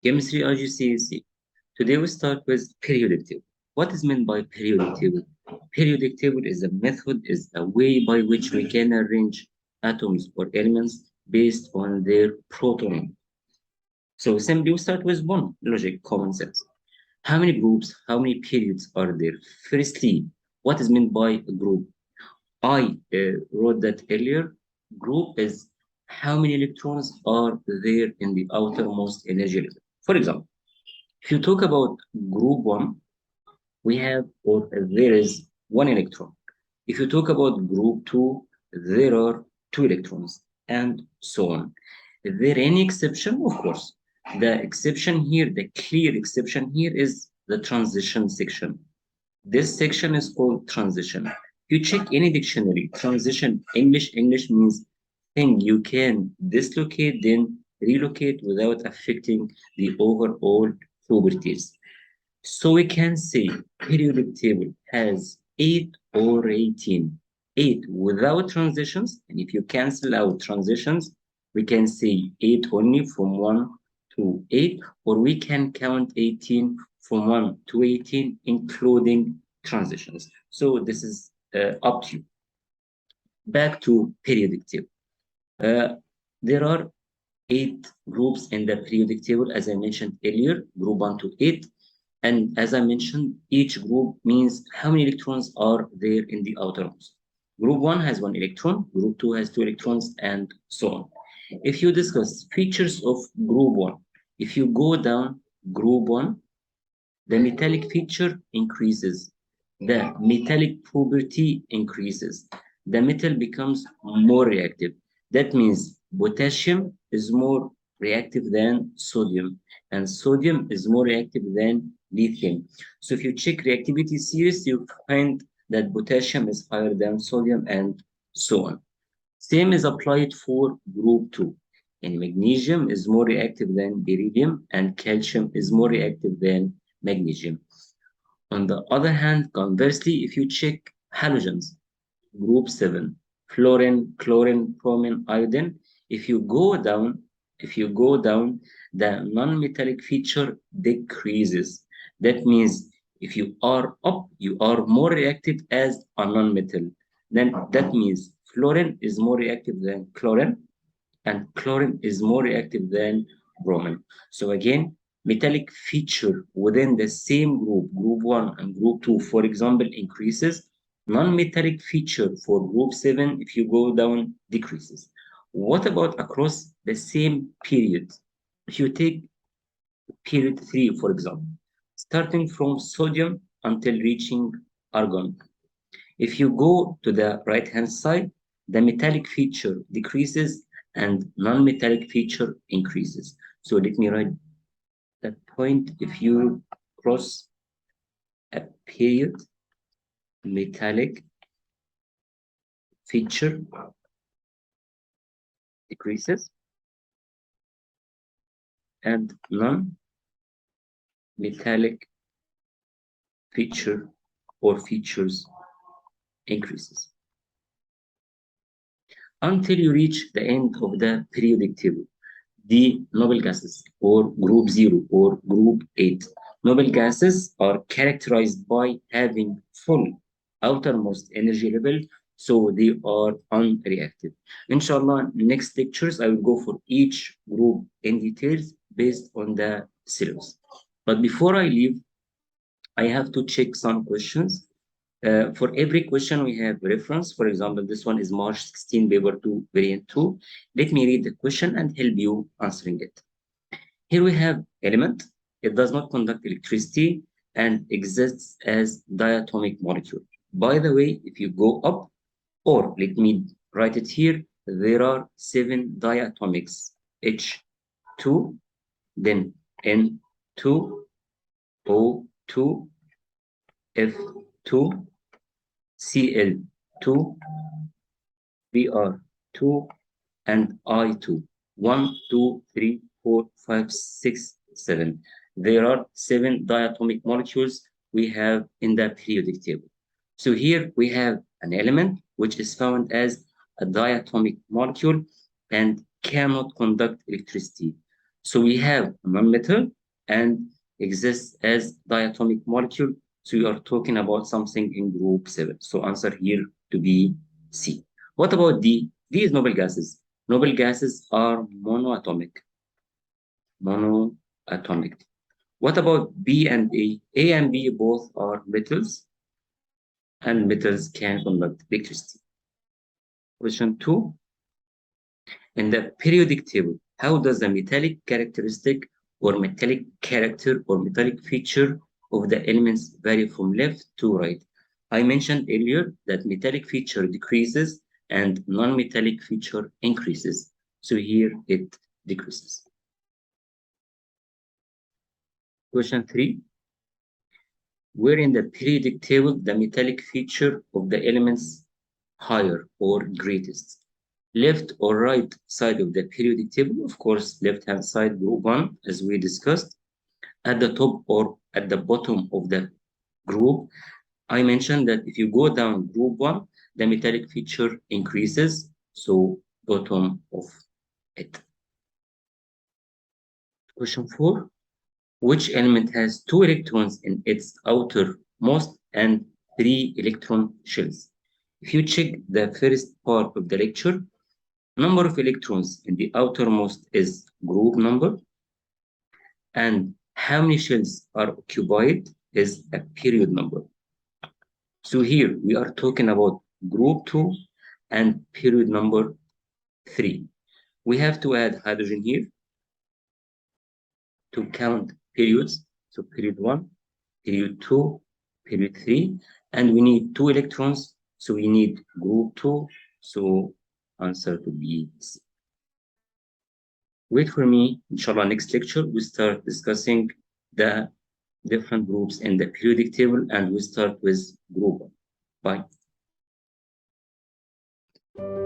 Chemistry IGCSE. Today we start with periodic table. What is meant by periodic table? Periodic table is a method, is a way by which we can arrange atoms or elements based on their proton. So simply we start with one logic, common sense. How many groups, how many periods are there? Firstly, what is meant by a group? I wrote that earlier. Group is how many electrons are there in the outermost energy level. For example, if you talk about group 1, we have, or there is one electron. If you talk about group 2, there are two electrons, and so on. Is there any exception? Of course. The exception here, the clear exception here is the transition section. This section is called transition. You check any dictionary, transition, English means thing you can dislocate, then relocate without affecting the overall properties. So we can say periodic table has 8 or 18. 8 without transitions, and if you cancel out transitions, we can say 8 only from 1 to 8, or we can count 18 from 1 to 18, including transitions. So this is up to you. Back to periodic table. There are 8 groups in the periodic table, as I mentioned earlier, group 1 to 8. And as I mentioned, each group means how many electrons are there in the outermost. Group 1 has 1 electron, group 2 has 2 electrons, and so on. If you discuss features of group 1, if you go down group 1, the metallic feature increases, the metallic property increases, the metal becomes more reactive. That means potassium is more reactive than sodium, and sodium is more reactive than lithium. So if you check reactivity series, you find that potassium is higher than sodium, and so on. Same is applied for group 2. And magnesium is more reactive than beryllium, and calcium is more reactive than magnesium. On the other hand, conversely, if you check halogens, group 7, fluorine, chlorine, bromine, iodine, if you go down, the non-metallic feature decreases. That means if you are up, you are more reactive as a non-metal. Then that means fluorine is more reactive than chlorine, and chlorine is more reactive than bromine. So again, metallic feature within the same group, group 1 and group 2, for example, increases. Non-metallic feature for group 7, if you go down, decreases. What about across the same period? If you take period 3, for example, starting from sodium until reaching argon. If you go to the right-hand side, the metallic feature decreases and non-metallic feature increases. So let me write that point. If you cross a period, metallic feature decreases and non-metallic feature or features increases until you reach the end of the periodic table. The noble gases, or group 0 or group 8. Noble gases are characterized by having full outermost energy level, so they are unreactive. Inshallah, next lectures I will go for each group in details based on the syllabus. But before I leave, I have to check some questions. For every question, we have reference. For example, this one is March 16, paper 2, variant 2. Let me read the question and help you answering it. Here we have element. It does not conduct electricity and exists as diatomic molecule. By the way, if you go up, or let me write it here, there are 7 diatomics. H2, then N2, O2, F2, Cl2, Br2, and I2. 1, 2, 3, 4, 5, 6, 7. There are 7 diatomic molecules we have in the periodic table. So here we have an element which is found as a diatomic molecule and cannot conduct electricity. So we have a nonmetal and exists as diatomic molecule. So we are talking about something in group 7. So answer here to be C. What about D? D is noble gases. Noble gases are monoatomic. Monoatomic. What about B and A? A and B both are metals, and metals can conduct electricity. Question 2. In the periodic table, how does the metallic characteristic or metallic character or metallic feature of the elements vary from left to right? I mentioned earlier that metallic feature decreases and non-metallic feature increases. So here it decreases. Question 3. Where in the periodic table the metallic feature of the elements higher or greatest? Left or right side of the periodic table? Of course, left hand side, group 1, as we discussed. At the top or at the bottom of the group, I mentioned that if you go down group 1, the metallic feature increases, so bottom of it. Question 4. Which element has 2 electrons in its outermost and 3 electron shells? If you check the first part of the lecture, number of electrons in the outermost is group number, and how many shells are occupied is a period number. So here we are talking about group 2 and period number 3. We have to add hydrogen here to count periods. So period 1, period 2, period 3, and we need 2 electrons, so we need group 2, so answer to be C. Wait for me, inshallah, next lecture we start discussing the different groups in the periodic table, and we start with group 1. Bye.